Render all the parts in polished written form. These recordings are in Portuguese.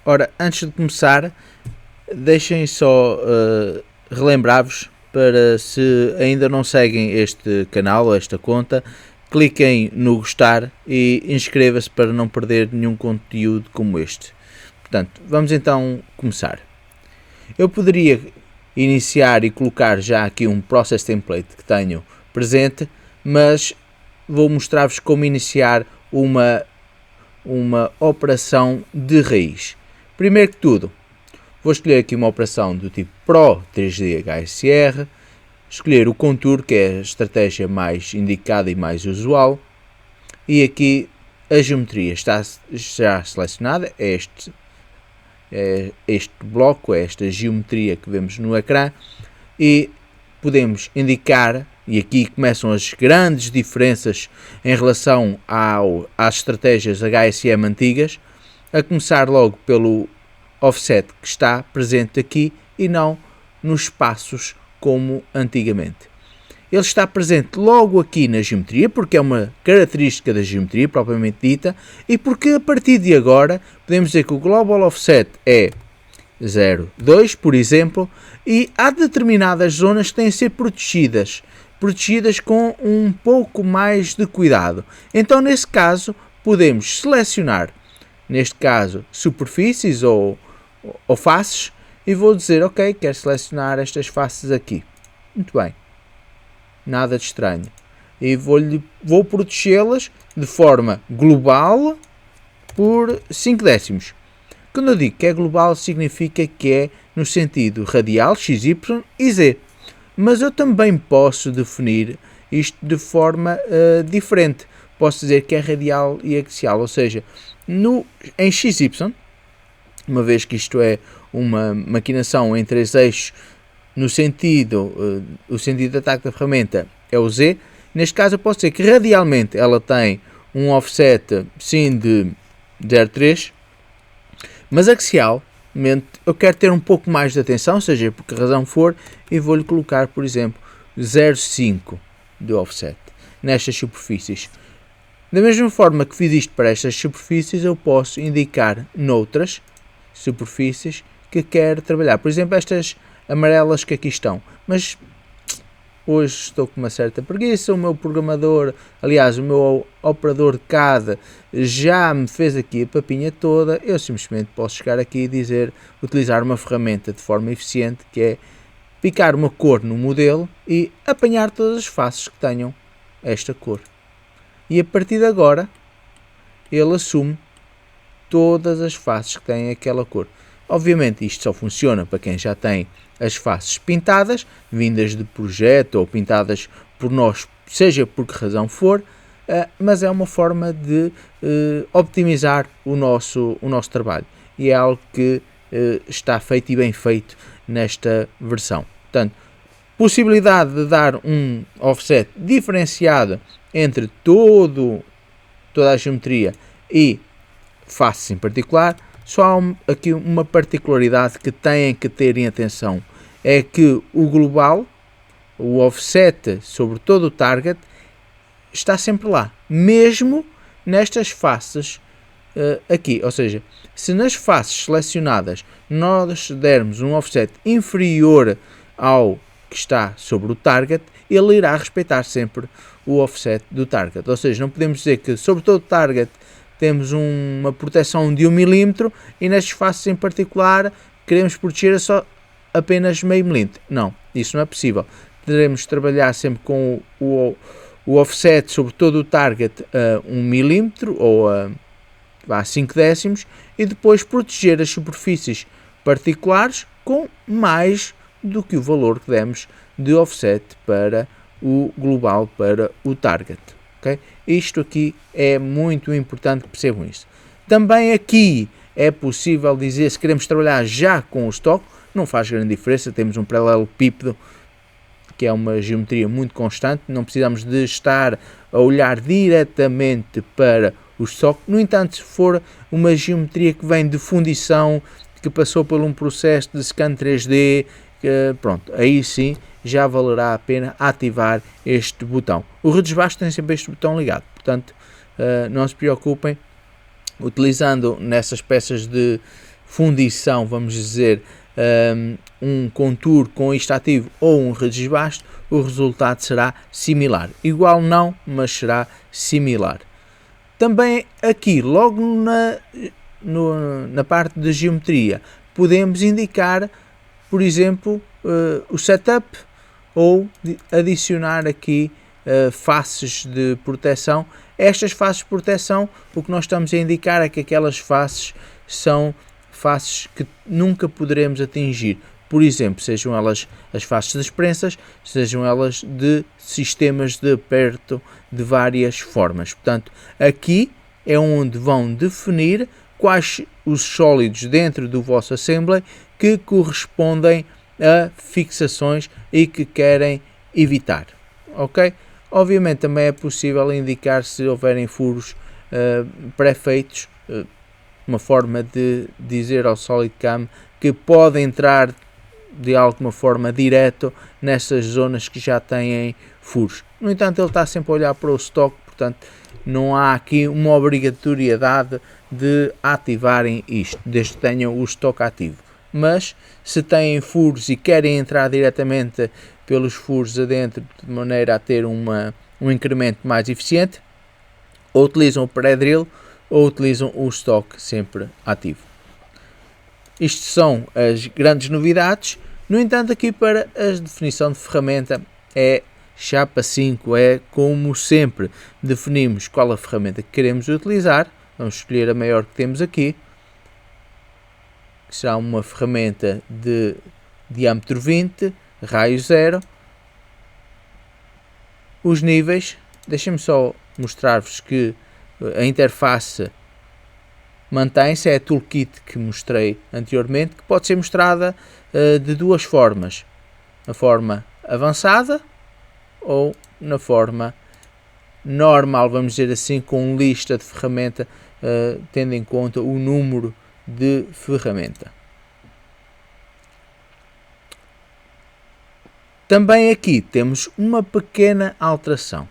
Ora, antes de começar, deixem só relembrar-vos para, se ainda não seguem este canal ou esta conta, cliquem no gostar e inscreva-se para não perder nenhum conteúdo como este. Portanto, vamos então começar. Eu poderia iniciar e colocar já aqui um process template que tenho presente, mas vou mostrar-vos como iniciar uma operação de raiz. Primeiro que tudo, vou escolher aqui uma operação do tipo Pro 3D HSR, escolher o contour, que é a estratégia mais indicada e mais usual, e aqui a geometria está já selecionada, é este bloco, é esta geometria que vemos no ecrã, e podemos indicar, e aqui começam as grandes diferenças em relação às estratégias HSM antigas, a começar logo pelo offset que está presente aqui e não nos espaços como antigamente. Ele está presente logo aqui na geometria, porque é uma característica da geometria propriamente dita, e porque a partir de agora podemos dizer que o Global Offset é 0,2, por exemplo, e há determinadas zonas que têm a ser protegidas com um pouco mais de cuidado. Então, nesse caso, podemos selecionar, neste caso, superfícies ou faces, e vou dizer, ok, quero selecionar estas faces aqui. Muito bem. Nada de estranho. E vou protegê-las de forma global por 5 décimos. Quando eu digo que é global, significa que é no sentido radial, x, y e z. Mas eu também posso definir isto de forma diferente. Posso dizer que é radial e axial, ou seja, em xy, uma vez que isto é uma maquinação em 3 eixos, no sentido, o sentido de ataque da ferramenta é o z. Neste caso eu posso dizer que radialmente ela tem um offset sim de 0,3, mas axialmente eu quero ter um pouco mais de atenção, seja por que razão for, e vou-lhe colocar, por exemplo, 0,5 de offset nestas superfícies. Da mesma forma que fiz isto para estas superfícies, eu posso indicar noutras superfícies que quero trabalhar. Por exemplo, estas amarelas que aqui estão. Mas hoje estou com uma certa preguiça. O meu programador, aliás, o meu operador de CAD já me fez aqui a papinha toda. Eu simplesmente posso chegar aqui e dizer, utilizar uma ferramenta de forma eficiente, que é picar uma cor no modelo e apanhar todas as faces que tenham esta cor. E a partir de agora, ele assume todas as faces que têm aquela cor. Obviamente isto só funciona para quem já tem as faces pintadas, vindas de projeto ou pintadas por nós, seja por que razão for, mas é uma forma de optimizar o nosso trabalho. E é algo que está feito e bem feito nesta versão. Portanto, possibilidade de dar um offset diferenciado entre toda a geometria e faces em particular. Só há aqui uma particularidade que têm que ter em atenção, é que o global, o offset sobre todo o target, está sempre lá, mesmo nestas faces aqui. Ou seja, se nas faces selecionadas nós dermos um offset inferior ao que está sobre o target, ele irá respeitar sempre o offset do target. Ou seja, não podemos dizer que sobre todo o target temos uma proteção de 1 mm e nestas faces em particular queremos proteger só apenas meio milímetro. Não, isso não é possível. Teremos de trabalhar sempre com o offset sobre todo o target a 1 mm ou a 5 décimos e depois proteger as superfícies particulares com mais do que o valor que demos de offset para o global, para o target. Okay? Isto aqui é muito importante que percebam isso. Também aqui é possível dizer, se queremos trabalhar já com o estoque, não faz grande diferença, temos um paralelepípedo que é uma geometria muito constante, não precisamos de estar a olhar diretamente para o estoque. No entanto, se for uma geometria que vem de fundição, que passou por um processo de scan 3D, pronto, aí sim já valerá a pena ativar este botão. O redesbaixo tem sempre este botão ligado, portanto não se preocupem, utilizando nessas peças de fundição, vamos dizer, um contour com isto ativo ou um redesbaste, o resultado será similar. Igual não, mas será similar. Também aqui, logo na parte da geometria, podemos indicar, por exemplo, o setup ou adicionar aqui faces de proteção. Estas faces de proteção, o que nós estamos a indicar é que aquelas faces são faces que nunca poderemos atingir. Por exemplo, sejam elas as faces das prensas, sejam elas de sistemas de aperto de várias formas. Portanto, aqui é onde vão definir quais os sólidos dentro do vosso assembly que correspondem a fixações e que querem evitar. Ok? Obviamente também é possível indicar se houverem furos pré-feitos, uma forma de dizer ao SolidCAM que pode entrar de alguma forma direto nessas zonas que já têm furos. No entanto, ele está sempre a olhar para o stock, portanto não há aqui uma obrigatoriedade de ativarem isto, desde que tenham o stock ativo. Mas se têm furos e querem entrar diretamente pelos furos adentro de maneira a ter um incremento mais eficiente, ou utilizam o pré-drill ou utilizam o stock sempre ativo. Isto são as grandes novidades. No entanto, aqui para a definição de ferramenta é chapa 5, é como sempre, definimos qual a ferramenta que queremos utilizar. Vamos escolher a maior que temos aqui, que será uma ferramenta de diâmetro 20, raio 0. Os níveis, deixem-me só mostrar-vos que a interface mantém-se, é a toolkit que mostrei anteriormente, que pode ser mostrada de duas formas, na forma avançada ou na forma normal, vamos dizer assim, com lista de ferramenta, tendo em conta o número de ferramenta. Também aqui temos uma pequena alteração.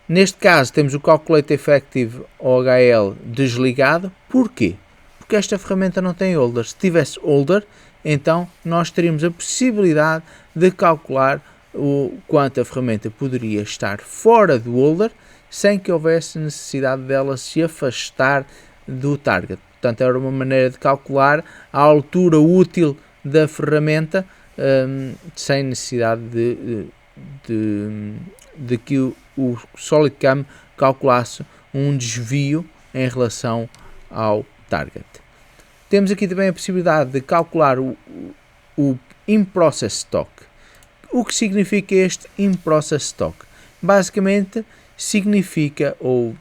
Neste caso temos o Calculate Effective OHL desligado. Porquê? Porque esta ferramenta não tem holder. Se tivesse holder, então nós teríamos a possibilidade de calcular o quanto a ferramenta poderia estar fora do holder sem que houvesse necessidade dela se afastar do target. Portanto, era uma maneira de calcular a altura útil da ferramenta sem necessidade de que o SolidCAM calculasse um desvio em relação ao target. Temos aqui também a possibilidade de calcular o In-Process Stock. O que significa este In-Process Stock? Basicamente significa, ou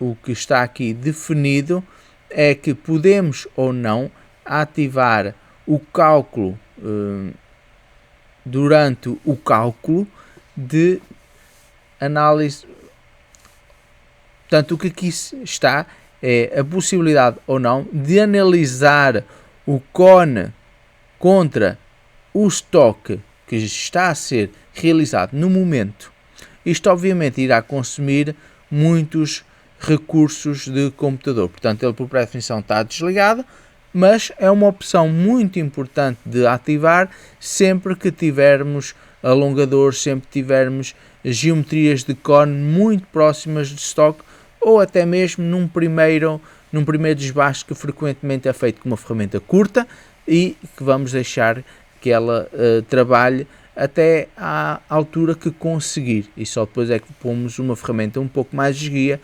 o que está aqui definido, é que podemos ou não ativar o cálculo durante o cálculo de análise. Portanto, o que aqui está é a possibilidade ou não de analisar o cone contra o estoque que está a ser realizado no momento. Isto obviamente irá consumir muitos recursos de computador, portanto ele por pré-definição está desligado, mas é uma opção muito importante de ativar sempre que tivermos alongadores, sempre que tivermos geometrias de cone muito próximas de stock, ou até mesmo num primeiro desbaste que frequentemente é feito com uma ferramenta curta e que vamos deixar que ela trabalhe até à altura que conseguir, e só depois é que pomos uma ferramenta um pouco mais esguia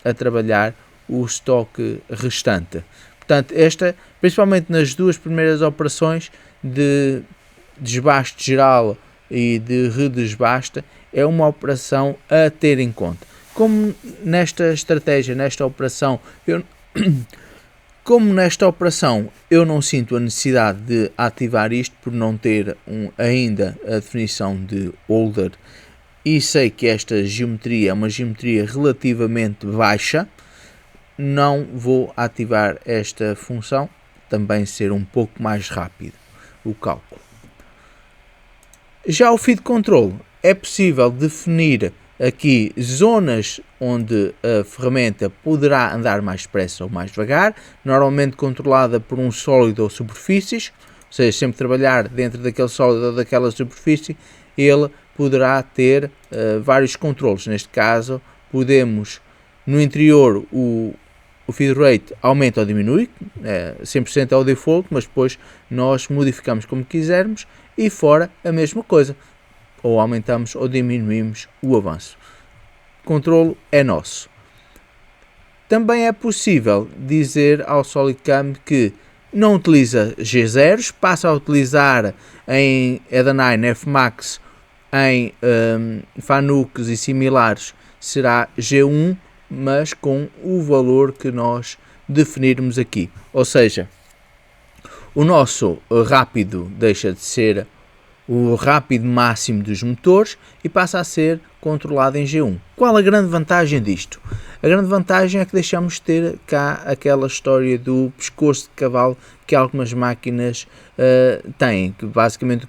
a trabalhar o estoque restante. Portanto, esta, principalmente nas duas primeiras operações de desbaste geral e de redesbaste, é uma operação a ter em conta. Como nesta estratégia, nesta operação, eu não sinto a necessidade de ativar isto por não ter ainda a definição de holder, e sei que esta geometria é uma geometria relativamente baixa, não vou ativar esta função, também ser um pouco mais rápido o cálculo. Já o Feed Control é possível definir aqui zonas onde a ferramenta poderá andar mais depressa ou mais devagar, normalmente controlada por um sólido ou superfícies, ou seja, sempre trabalhar dentro daquele sólido ou daquela superfície, ele poderá ter vários controles. Neste caso, podemos, no interior, o feed rate aumenta ou diminui, 100% é o default, mas depois nós modificamos como quisermos, e fora a mesma coisa, ou aumentamos ou diminuímos o avanço. O controlo é nosso. Também é possível dizer ao SolidCam que não utiliza G0, passa a utilizar em EDA9 Fmax, em Fanucs e similares, será G1, mas com o valor que nós definirmos aqui. Ou seja, o nosso rápido deixa de ser o rápido máximo dos motores e passa a ser controlado em G1. Qual a grande vantagem disto? A grande vantagem é que deixamos de ter cá aquela história do pescoço de cavalo que algumas máquinas têm, que basicamente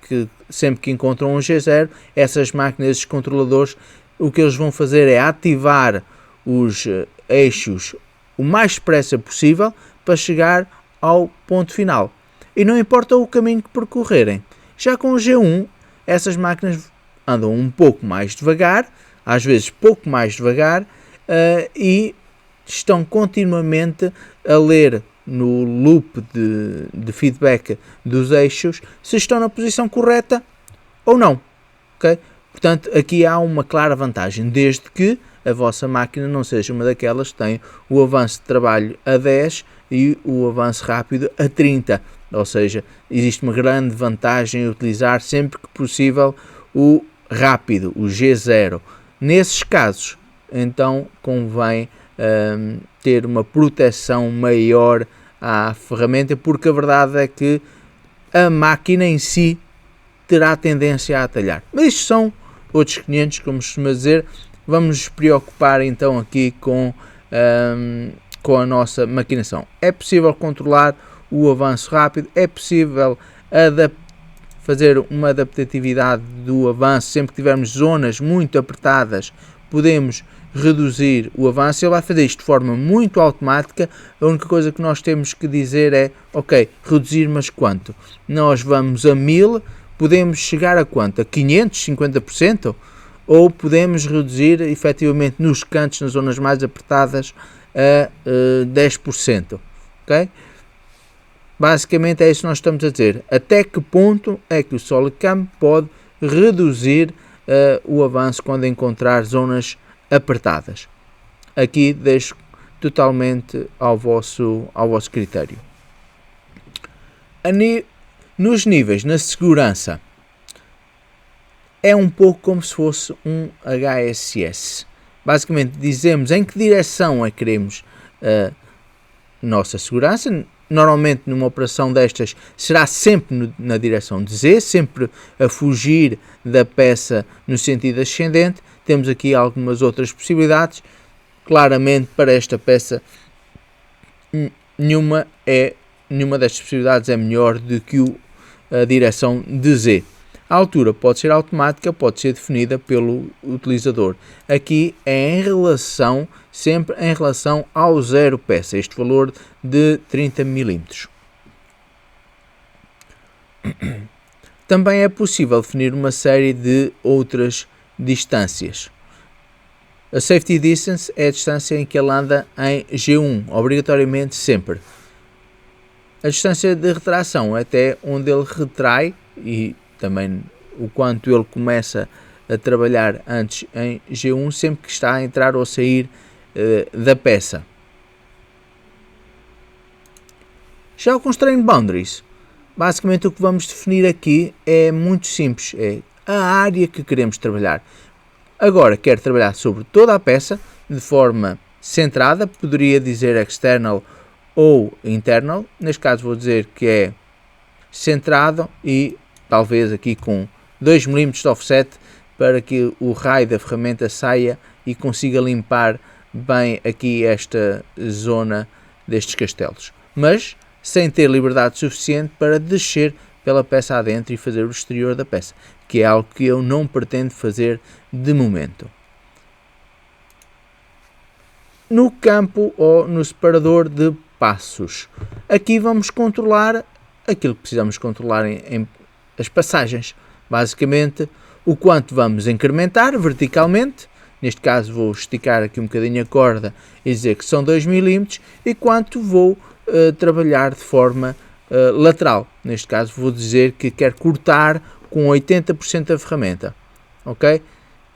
sempre que encontram um G0, essas máquinas, esses controladores, o que eles vão fazer é ativar os eixos o mais depressa possível para chegar ao ponto final. E não importa o caminho que percorrerem. Já com o G1, essas máquinas andam um pouco mais devagar, às vezes pouco mais devagar, e estão continuamente a ler no loop de feedback dos eixos se estão na posição correta ou não. Okay? Portanto, aqui há uma clara vantagem, desde que a vossa máquina não seja uma daquelas que tem o avanço de trabalho a 10 e o avanço rápido a 30. Ou seja, existe uma grande vantagem em utilizar sempre que possível o rápido, o G0. Nesses casos, então, convém ter uma proteção maior à ferramenta, porque a verdade é que a máquina em si terá tendência a atalhar. Mas isto são outros 500, como costuma dizer. Vamos nos preocupar então aqui com a nossa maquinação. É possível controlar o avanço rápido, é possível fazer uma adaptatividade do avanço. Sempre que tivermos zonas muito apertadas, podemos reduzir o avanço. Ele vai fazer isto de forma muito automática. A única coisa que nós temos que dizer é, ok, reduzir, mas quanto? Nós vamos a 1000, podemos chegar a quanto? A 500, 50%? Ou podemos reduzir efetivamente nos cantos, nas zonas mais apertadas, a 10%. Ok? Basicamente é isso que nós estamos a dizer. Até que ponto é que o SolidCam pode reduzir o avanço quando encontrar zonas apertadas? Aqui deixo totalmente ao vosso critério. Nos níveis, na segurança, é um pouco como se fosse um HSS. Basicamente dizemos em que direção é que queremos a nossa segurança. Normalmente numa operação destas será sempre na direção de Z, sempre a fugir da peça no sentido ascendente. Temos aqui algumas outras possibilidades. Claramente para esta peça nenhuma destas possibilidades é melhor do que a direção de Z. A altura pode ser automática, pode ser definida pelo utilizador. Aqui é sempre em relação ao 0 peça, este valor de 30 mm. Também é possível definir uma série de outras distâncias. A safety distance é a distância em que ele anda em G1, obrigatoriamente sempre. A distância de retração é até onde ele retrai, e também o quanto ele começa a trabalhar antes em G1, sempre que está a entrar ou sair da peça. Já o Constraint Boundaries, basicamente o que vamos definir aqui é muito simples, é a área que queremos trabalhar. Agora quero trabalhar sobre toda a peça de forma centrada, poderia dizer external ou internal, neste caso vou dizer que é centrado e talvez aqui com 2 mm de offset para que o raio da ferramenta saia e consiga limpar bem aqui esta zona destes castelos, mas sem ter liberdade suficiente para descer pela peça adentro e fazer o exterior da peça, que é algo que eu não pretendo fazer de momento. no campo ou no separador de passos. Aqui vamos controlar aquilo que precisamos controlar em as passagens. Basicamente, o quanto vamos incrementar verticalmente. Neste caso vou esticar aqui um bocadinho a corda e dizer que são 2 mm, e quanto vou trabalhar de forma lateral. Neste caso vou dizer que quero cortar com 80% da ferramenta. Ok?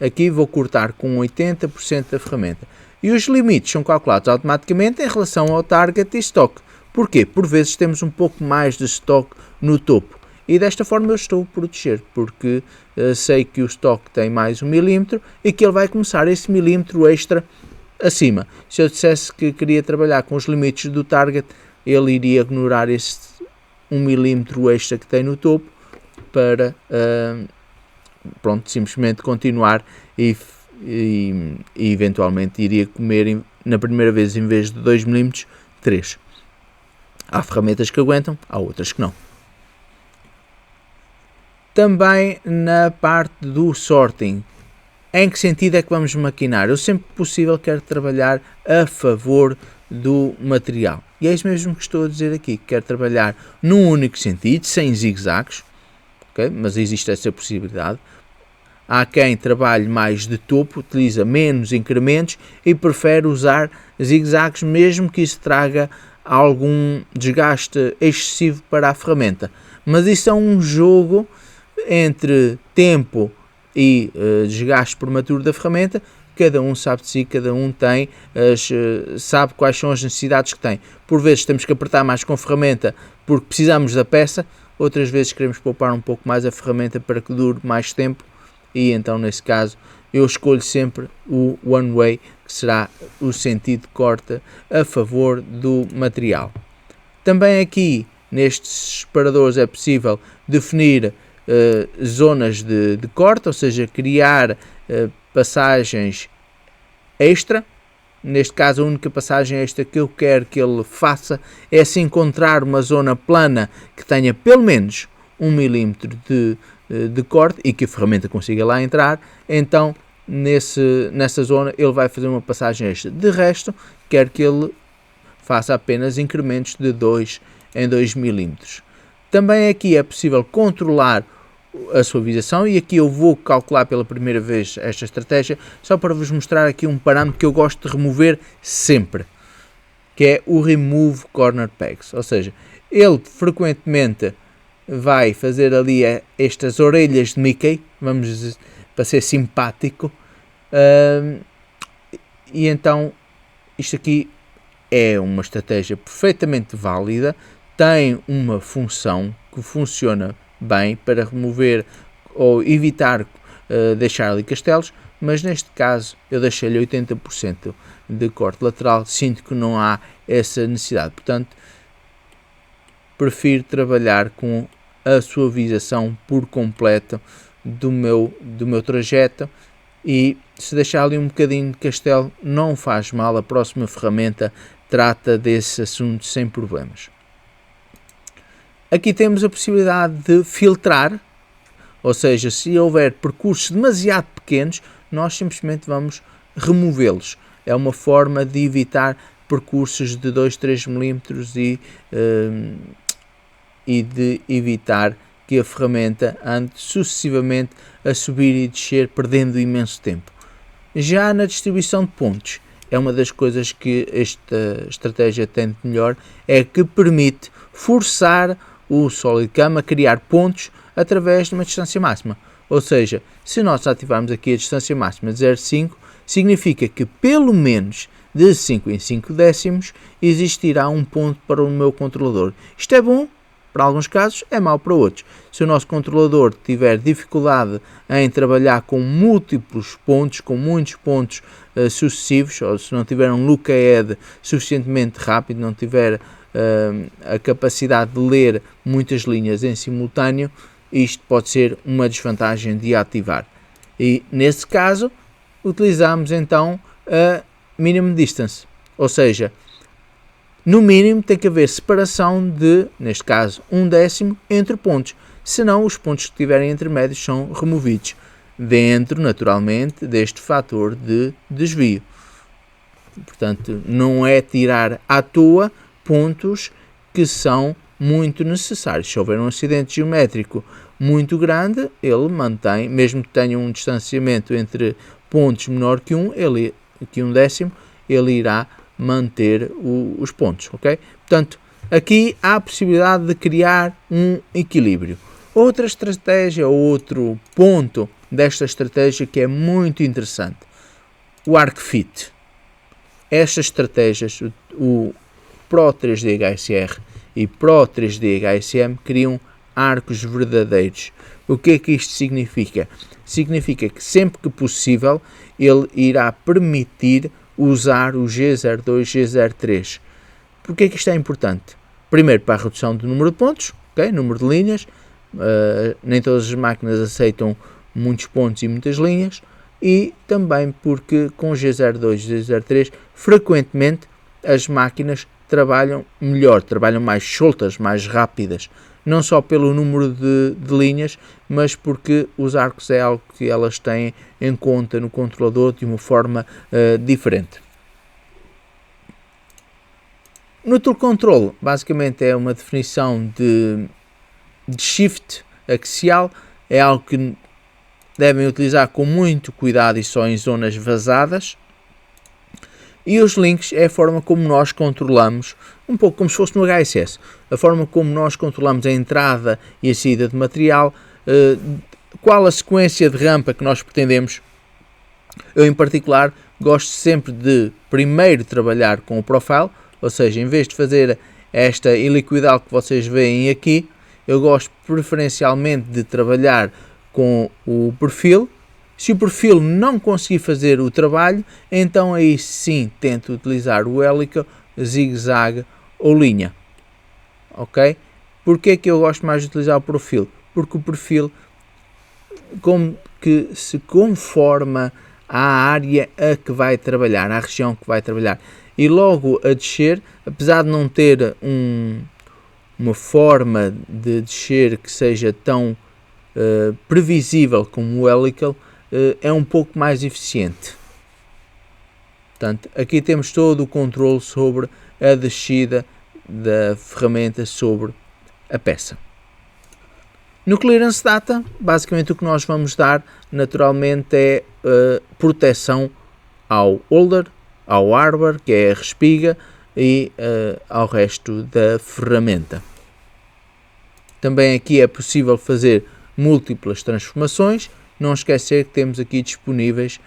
Aqui vou cortar com 80% da ferramenta. E os limites são calculados automaticamente em relação ao target e stock. Porquê? Por vezes temos um pouco mais de stock no topo. E desta forma eu estou a proteger, porque sei que o stock tem mais 1 mm e que ele vai começar esse milímetro extra acima. Se eu dissesse que queria trabalhar com os limites do target, ele iria ignorar este 1 mm extra que tem no topo para simplesmente continuar e eventualmente iria comer na primeira vez, em vez de 2 mm, 3. Há ferramentas que aguentam, há outras que não. Também na parte do sorting, em que sentido é que vamos maquinar? Eu sempre que possível quero trabalhar a favor do material. E é isso mesmo que estou a dizer aqui, quero trabalhar num único sentido, sem zigue-zagues, okay? Mas existe essa possibilidade. Há quem trabalhe mais de topo, utiliza menos incrementos e prefere usar zigue-zagues, mesmo que isso traga algum desgaste excessivo para a ferramenta. Mas isso é um jogo entre tempo e desgaste prematuro da ferramenta. Cada um sabe de si, cada um tem sabe quais são as necessidades que tem. Por vezes temos que apertar mais com a ferramenta porque precisamos da peça, outras vezes queremos poupar um pouco mais a ferramenta para que dure mais tempo, e então nesse caso eu escolho sempre o one way, que será o sentido de corte a favor do material. Também aqui nestes separadores é possível definir zonas de corte, ou seja, criar passagens extra. Neste caso, a única passagem extra que eu quero que ele faça é se encontrar uma zona plana que tenha pelo menos 1 mm de corte e que a ferramenta consiga lá entrar. Então, nessa zona, ele vai fazer uma passagem extra. De resto, quero que ele faça apenas incrementos de 2 em 2 mm. Também aqui é possível controlar a suavização, e aqui eu vou calcular pela primeira vez esta estratégia, só para vos mostrar aqui um parâmetro que eu gosto de remover sempre, que é o Remove Corner Pegs, ou seja, ele frequentemente vai fazer ali estas orelhas de Mickey, vamos para ser simpático, e então isto aqui é uma estratégia perfeitamente válida, tem uma função que funciona bem para remover ou evitar deixar ali castelos, mas neste caso eu deixei-lhe 80% de corte lateral, sinto que não há essa necessidade, portanto prefiro trabalhar com a suavização por completo do meu trajeto, e se deixar ali um bocadinho de castelo não faz mal, a próxima ferramenta trata desse assunto sem problemas. Aqui temos a possibilidade de filtrar, ou seja, se houver percursos demasiado pequenos, nós simplesmente vamos removê-los. É uma forma de evitar percursos de 2, 3 mm e de evitar que a ferramenta ande sucessivamente a subir e descer, perdendo imenso tempo. Já na distribuição de pontos, é uma das coisas que esta estratégia tem de melhor, é que permite forçar o SolidCAM a criar pontos através de uma distância máxima. Ou seja, se nós ativarmos aqui a distância máxima de 0,5, significa que pelo menos de 5 em 5 décimos existirá um ponto para o meu controlador. Isto é bom para alguns casos, é mau para outros. Se o nosso controlador tiver dificuldade em trabalhar com múltiplos pontos, com muitos pontos sucessivos, ou se não tiver um look ahead suficientemente rápido, não tiver a capacidade de ler muitas linhas em simultâneo, isto pode ser uma desvantagem de ativar. E nesse caso, utilizamos então a minimum distance, ou seja, no mínimo tem que haver separação de, neste caso, 1 décimo entre pontos, senão os pontos que estiverem intermédios são removidos, dentro, naturalmente, deste fator de desvio. Portanto, não é tirar à toa pontos que são muito necessários. Se houver um acidente geométrico muito grande, ele mantém, mesmo que tenha um distanciamento entre pontos menor que um décimo, ele irá manter os pontos, ok? Portanto, aqui há a possibilidade de criar um equilíbrio. Outra estratégia, outro ponto desta estratégia que é muito interessante, o Arc Fit. Estas estratégias, o Pro 3D HSR e Pro 3D HSM, criam arcos verdadeiros. O que é que isto significa? Significa que sempre que possível ele irá permitir usar o G02, G03. Porquê é que isto é importante? Primeiro, para a redução do número de pontos, okay? Número de linhas. Nem todas as máquinas aceitam muitos pontos e muitas linhas. E também porque com G02 e G03 frequentemente as máquinas trabalham melhor, trabalham mais soltas, mais rápidas, não só pelo número de linhas, mas porque os arcos é algo que elas têm em conta no controlador de uma forma diferente. No Tool Control, basicamente é uma definição de shift axial, é algo que devem utilizar com muito cuidado e só em zonas vazadas. E os links é a forma como nós controlamos, um pouco como se fosse no HSS, a forma como nós controlamos a entrada e a saída de material, qual a sequência de rampa que nós pretendemos. Eu, em particular, gosto sempre de primeiro trabalhar com o profile, ou seja, em vez de fazer esta iliquidal que vocês veem aqui, eu gosto preferencialmente de trabalhar com o perfil. Se o perfil não conseguir fazer o trabalho, então aí sim tento utilizar o hélica, zigue-zague ou linha. Ok? Porquê é que eu gosto mais de utilizar o perfil? Porque o perfil como que se conforma à área a que vai trabalhar, à região que vai trabalhar. E logo a descer, apesar de não ter uma forma de descer que seja tão previsível como o helical, é um pouco mais eficiente. Portanto, aqui temos todo o controle sobre a descida da ferramenta sobre a peça. No Clearance Data, basicamente o que nós vamos dar naturalmente é proteção ao holder, ao arbor, que é a respiga, e ao resto da ferramenta. Também aqui é possível fazer múltiplas transformações. Não esquecer que temos aqui disponíveis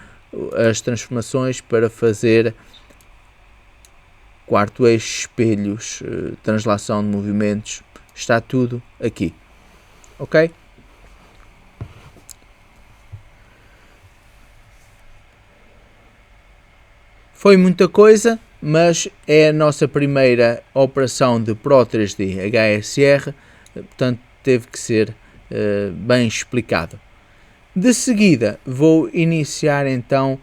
as transformações para fazer quarto eixo, espelhos, translação de movimentos, está tudo aqui, ok? Foi muita coisa, mas é a nossa primeira operação de Pro 3D HSR, portanto teve que ser bem explicado. De seguida vou iniciar então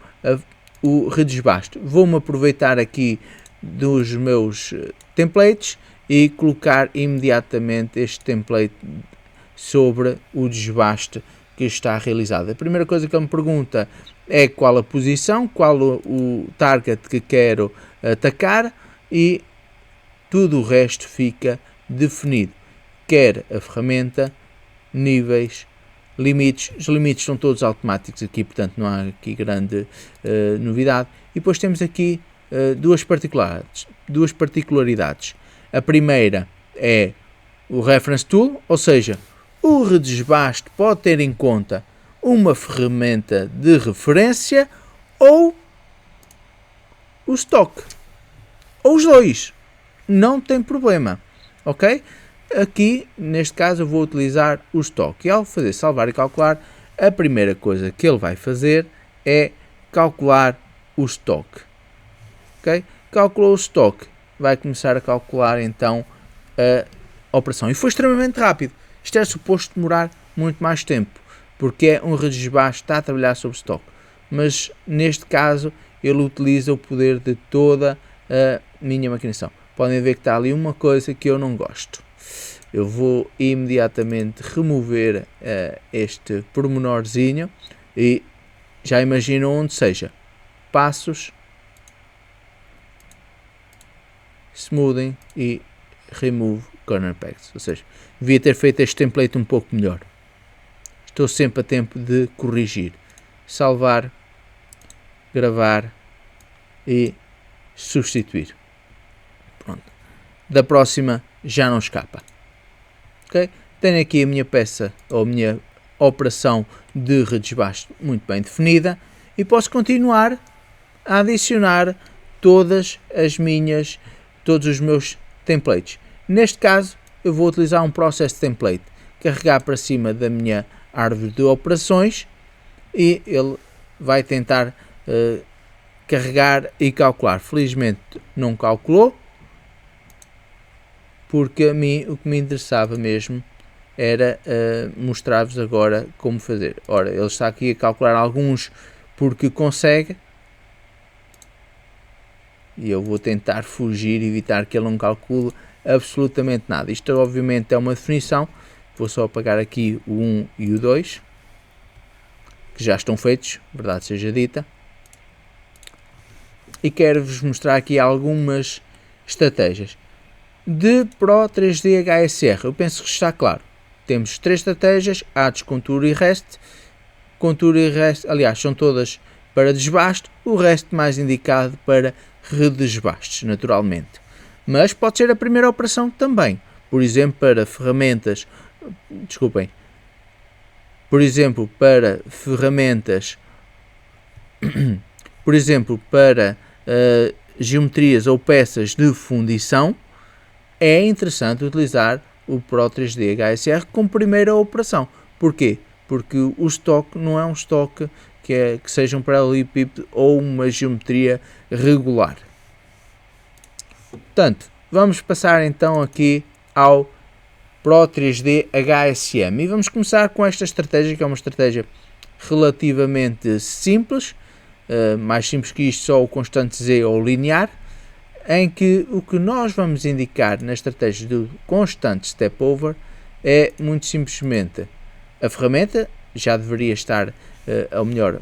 o redesbaste. Vou-me aproveitar aqui dos meus templates e colocar imediatamente este template sobre o desbaste que está realizado. A primeira coisa que ele me pergunta é qual a posição, qual o target que quero atacar, e tudo o resto fica definido. Quer a ferramenta, níveis, limites. Os limites são todos automáticos aqui, portanto não há aqui grande novidade. E depois temos aqui duas particularidades. A primeira é o Reference Tool, ou seja, o redesbaste pode ter em conta uma ferramenta de referência ou o stock, ou os dois, não tem problema, ok? Aqui, neste caso, eu vou utilizar o stock, e ao fazer salvar e calcular, a primeira coisa que ele vai fazer é calcular o stock, ok? Calculou o stock, vai começar a calcular então a operação, e foi extremamente rápido. Isto é suposto demorar muito mais tempo, porque é um redesbaste, está a trabalhar sobre stock, mas neste caso ele utiliza o poder de toda a minha maquinação. Podem ver que está ali uma coisa que eu não gosto. Eu vou imediatamente remover este pormenorzinho e já imaginam onde seja. Passos, smoothing e remove corner pegs. Ou seja, devia ter feito este template um pouco melhor. Estou sempre a tempo de corrigir, salvar, gravar e substituir. Pronto. Da próxima já não escapa. Ok? Tenho aqui a minha peça ou a minha operação de redesbaste muito bem definida e posso continuar a adicionar todos os meus templates. Neste caso eu vou utilizar um process template, carregar para cima da minha árvore de operações e ele vai tentar carregar e calcular. Felizmente não calculou, porque a mim o que me interessava mesmo era mostrar-vos agora como fazer. Ora, ele está aqui a calcular alguns porque consegue e eu vou tentar fugir, evitar que ele não calcule absolutamente nada. Isto obviamente é uma definição. Vou só apagar aqui o 1 e o 2 que já estão feitos, verdade seja dita, e quero-vos mostrar aqui algumas estratégias de Pro 3D HSR. Eu penso que está claro. Temos 3 estratégias: Ads, Contour e Rest. Contour e Rest, aliás, são todas para desbaste, o resto mais indicado para redesbastes, naturalmente. Mas pode ser a primeira operação também. Por exemplo, para ferramentas, por exemplo, para geometrias ou peças de fundição, é interessante utilizar o Pro 3D HSR como primeira operação. Porquê? Porque o estoque não é um estoque que seja um paralelepípedo ou uma geometria regular. Portanto, vamos passar então aqui ao Pro 3D HSM e vamos começar com esta estratégia, que é uma estratégia relativamente simples, mais simples que isto só o constante Z ou linear, em que o que nós vamos indicar na estratégia do constante step over é muito simplesmente a ferramenta, já deveria estar ao melhor.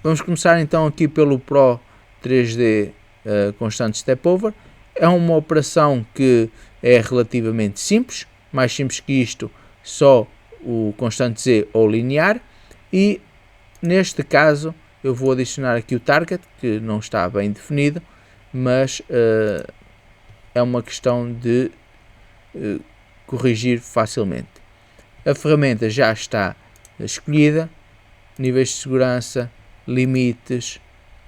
Vamos começar então aqui pelo Pro 3D constante step over. É uma operação que é relativamente simples, mais simples que isto só o constante Z ou linear, e neste caso eu vou adicionar aqui o target, que não está bem definido, mas é uma questão de corrigir facilmente. A ferramenta já está escolhida, níveis de segurança, limites,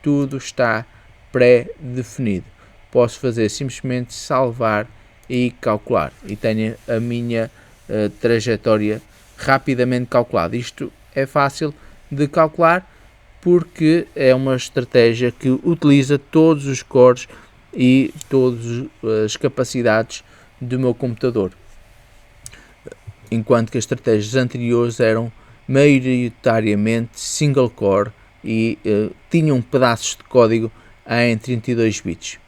tudo está pré-definido. Posso fazer simplesmente salvar e calcular e tenho a minha trajetória rapidamente calculada. Isto é fácil de calcular porque é uma estratégia que utiliza todos os cores e todas as capacidades do meu computador, enquanto que as estratégias anteriores eram maioritariamente single core e tinham pedaços de código em 32 bits.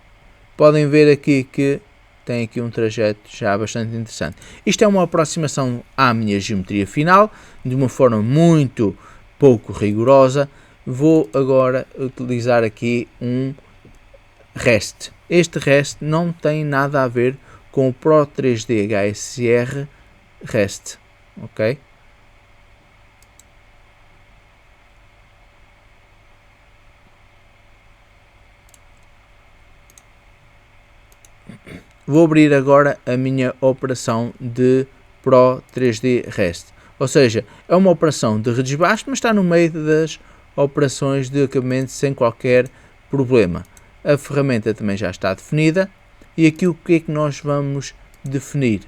Podem ver aqui que tem aqui um trajeto já bastante interessante. Isto é uma aproximação à minha geometria final, de uma forma muito pouco rigorosa. Vou agora utilizar aqui um REST. Este REST não tem nada a ver com o Pro 3D HSR REST, ok? Vou abrir agora a minha operação de Pro 3D REST. Ou seja, é uma operação de redesbaste, mas está no meio das operações de acabamento sem qualquer problema. A ferramenta também já está definida. E aqui o que é que nós vamos definir?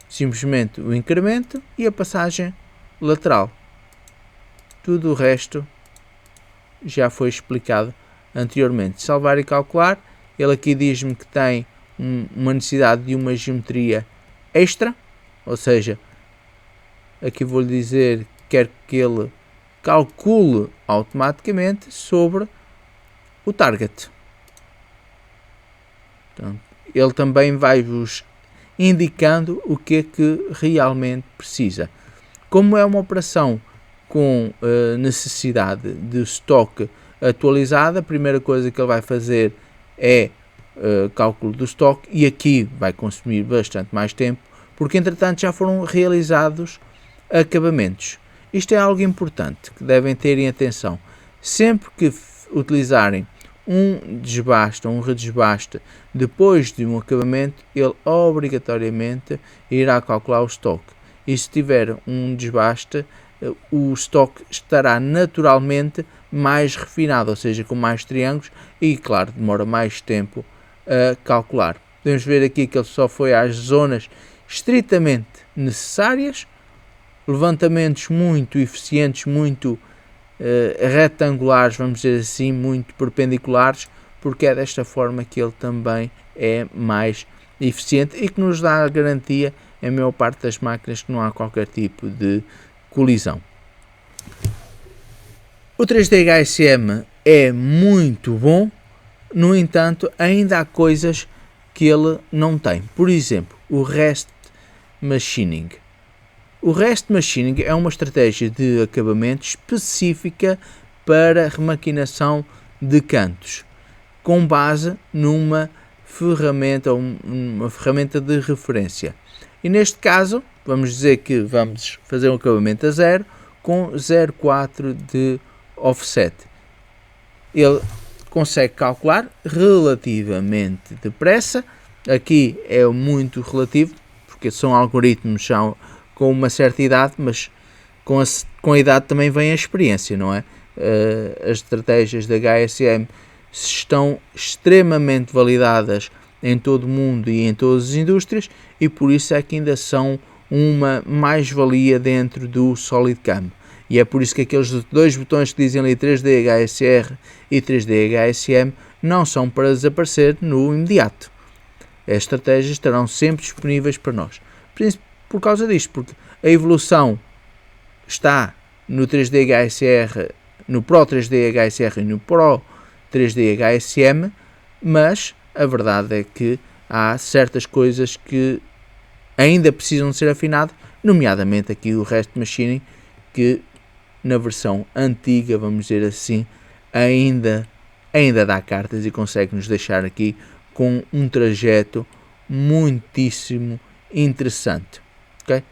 Simplesmente o incremento e a passagem lateral. Tudo o resto já foi explicado anteriormente. Salvar e calcular. Ele aqui diz-me que tem uma necessidade de uma geometria extra, ou seja, aqui vou-lhe dizer que quero que ele calcule automaticamente sobre o target. Então, ele também vai-vos indicando o que é que realmente precisa. Como é uma operação com necessidade de estoque atualizado, a primeira coisa que ele vai fazer é cálculo do estoque, e aqui vai consumir bastante mais tempo, porque entretanto já foram realizados acabamentos. Isto é algo importante que devem ter em atenção. Sempre que utilizarem um desbaste ou um redesbaste depois de um acabamento, ele obrigatoriamente irá calcular o estoque. E se tiver um desbaste, o estoque estará naturalmente mais refinado, ou seja, com mais triângulos, e claro, demora mais tempo a calcular. Podemos ver aqui que ele só foi às zonas estritamente necessárias, levantamentos muito eficientes, muito retangulares, vamos dizer assim, muito perpendiculares, porque é desta forma que ele também é mais eficiente e que nos dá a garantia, em maior parte das máquinas, que não há qualquer tipo de colisão. O 3D HSM é muito bom, no entanto, ainda há coisas que ele não tem. Por exemplo, o REST Machining. O REST Machining é uma estratégia de acabamento específica para remaquinação de cantos, com base numa ferramenta, uma ferramenta de referência. E neste caso, vamos dizer que vamos fazer um acabamento a 0 com 0,4 de offset. Ele consegue calcular relativamente depressa. Aqui é muito relativo, porque são algoritmos já com uma certa idade, mas com a idade também vem a experiência, não é? As estratégias da HSM estão extremamente validadas em todo o mundo e em todas as indústrias, e por isso é que ainda são uma mais-valia dentro do SolidCAM. E é por isso que aqueles dois botões que dizem ali 3D HSR e 3D HSM não são para desaparecer no imediato. As estratégias estarão sempre disponíveis para nós. Por causa disto, porque a evolução está no 3D HSR, no Pro 3D HSR e no Pro 3D HSM, mas a verdade é que há certas coisas que ainda precisam ser afinadas, nomeadamente aqui o REST Machining, que na versão antiga, vamos dizer assim, ainda dá cartas e consegue nos deixar aqui com um trajeto muitíssimo interessante. Okay?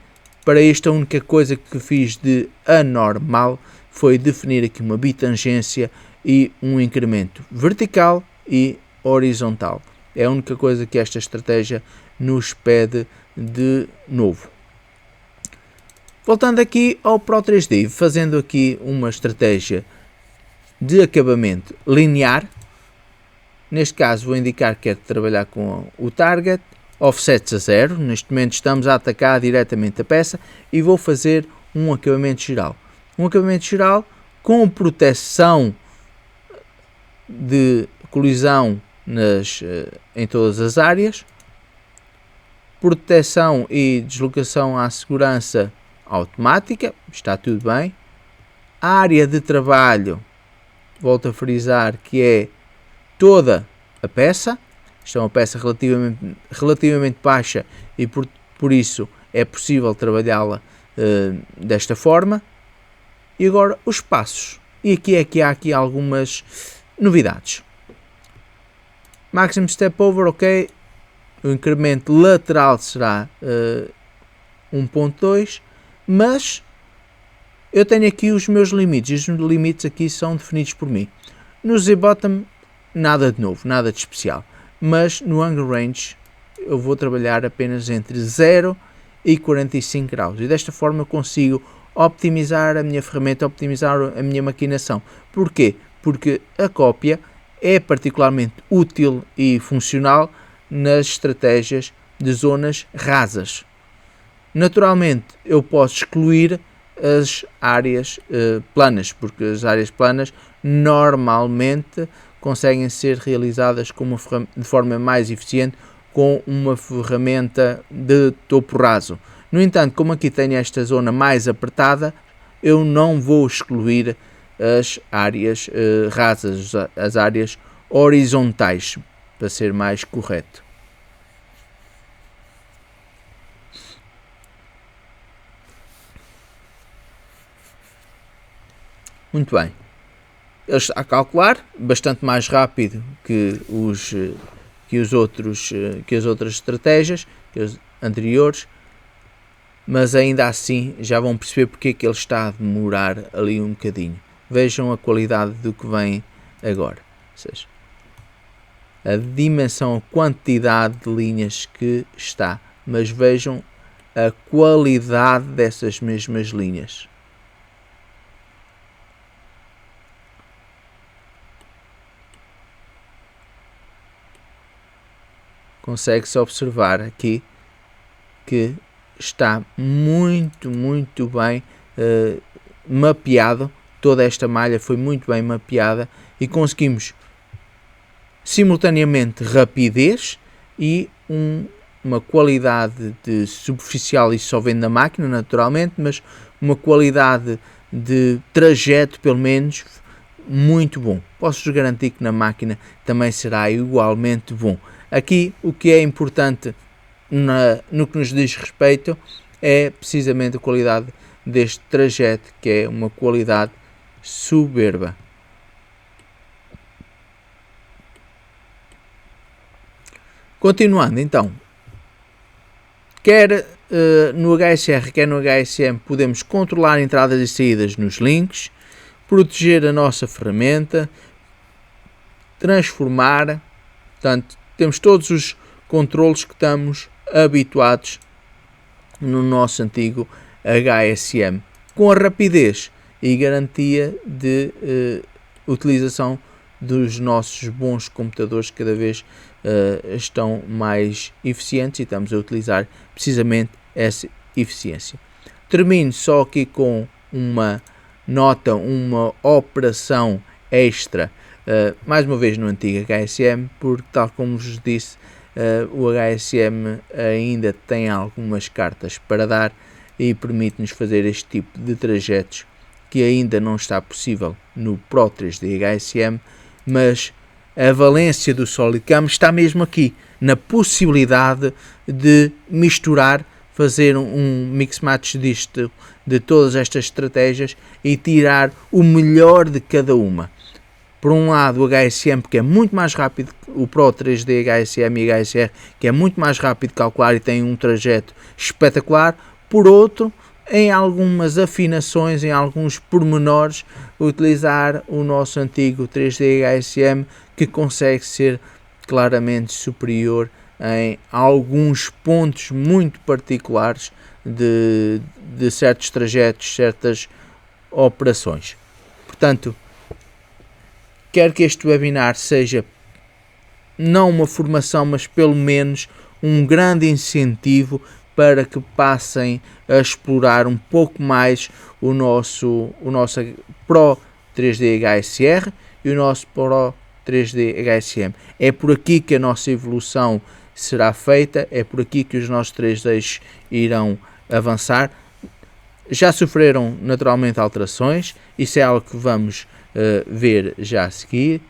Para isto, a única coisa que fiz de anormal foi definir aqui uma bitangência e um incremento vertical e horizontal. É a única coisa que esta estratégia nos pede de novo. Voltando aqui ao Pro 3D, fazendo aqui uma estratégia de acabamento linear. Neste caso vou indicar que quero trabalhar com o target, offsets a 0, neste momento estamos a atacar diretamente a peça e vou fazer um acabamento geral. Um acabamento geral com proteção de colisão em todas as áreas, proteção e deslocação à segurança automática, está tudo bem. A área de trabalho, volto a frisar que é toda a peça. Isto é uma peça relativamente baixa e por isso é possível trabalhá-la desta forma. E agora os passos. E aqui é que há aqui algumas novidades. Maximum Step Over, ok. O incremento lateral será 1.2, mas eu tenho aqui os meus limites. E os limites aqui são definidos por mim. No Z-Bottom, nada de novo, nada de especial. Mas no Angle Range eu vou trabalhar apenas entre 0 e 45 graus. E desta forma eu consigo optimizar a minha ferramenta, optimizar a minha maquinação. Porquê? Porque a cópia é particularmente útil e funcional nas estratégias de zonas rasas. Naturalmente eu posso excluir as áreas planas, porque as áreas planas normalmente conseguem ser realizadas de forma mais eficiente com uma ferramenta de topo raso. No entanto, como aqui tenho esta zona mais apertada, eu não vou excluir as áreas rasas, as áreas horizontais, para ser mais correto. Muito bem. Ele está a calcular bastante mais rápido que as outras estratégias, que as anteriores, mas ainda assim já vão perceber porque é que ele está a demorar ali um bocadinho. Vejam a qualidade do que vem agora. Ou seja, a dimensão, a quantidade de linhas que está, mas vejam a qualidade dessas mesmas linhas. Consegue-se observar aqui que está muito bem mapeado. Toda esta malha foi muito bem mapeada e conseguimos simultaneamente rapidez e uma qualidade de superficial, isso só vem na máquina naturalmente, mas uma qualidade de trajeto pelo menos muito bom. Posso-vos garantir que na máquina também será igualmente bom. Aqui o que é importante no que nos diz respeito é precisamente a qualidade deste trajeto, que é uma qualidade soberba. Continuando então, quer no HSR, quer no HSM, podemos controlar entradas e saídas nos links, proteger a nossa ferramenta, transformar, portanto, temos todos os controlos que estamos habituados no nosso antigo HSM, com a rapidez e garantia de utilização dos nossos bons computadores, que cada vez estão mais eficientes e estamos a utilizar precisamente essa eficiência. Termino só aqui com uma nota, uma operação extra, mais uma vez no antigo HSM, porque tal como vos disse, o HSM ainda tem algumas cartas para dar e permite-nos fazer este tipo de trajetos que ainda não está possível no Pro 3D HSM, mas a valência do SolidCAM está mesmo aqui, na possibilidade de misturar, fazer um mix-match de todas estas estratégias e tirar o melhor de cada uma. Por um lado o HSM, que é muito mais rápido, o Pro 3D HSM e HSR, que é muito mais rápido de calcular e tem um trajeto espetacular. Por outro, em algumas afinações, em alguns pormenores, utilizar o nosso antigo 3D HSM, que consegue ser claramente superior em alguns pontos muito particulares de certos trajetos, certas operações. Portanto, quero que este webinar seja não uma formação, mas pelo menos um grande incentivo para que passem a explorar um pouco mais o nosso Pro 3D HSR e o nosso Pro 3D HSM. É por aqui que a nossa evolução será feita, é por aqui que os nossos 3Ds irão avançar. Já sofreram naturalmente alterações, isso é algo que vamos ver já a seguir.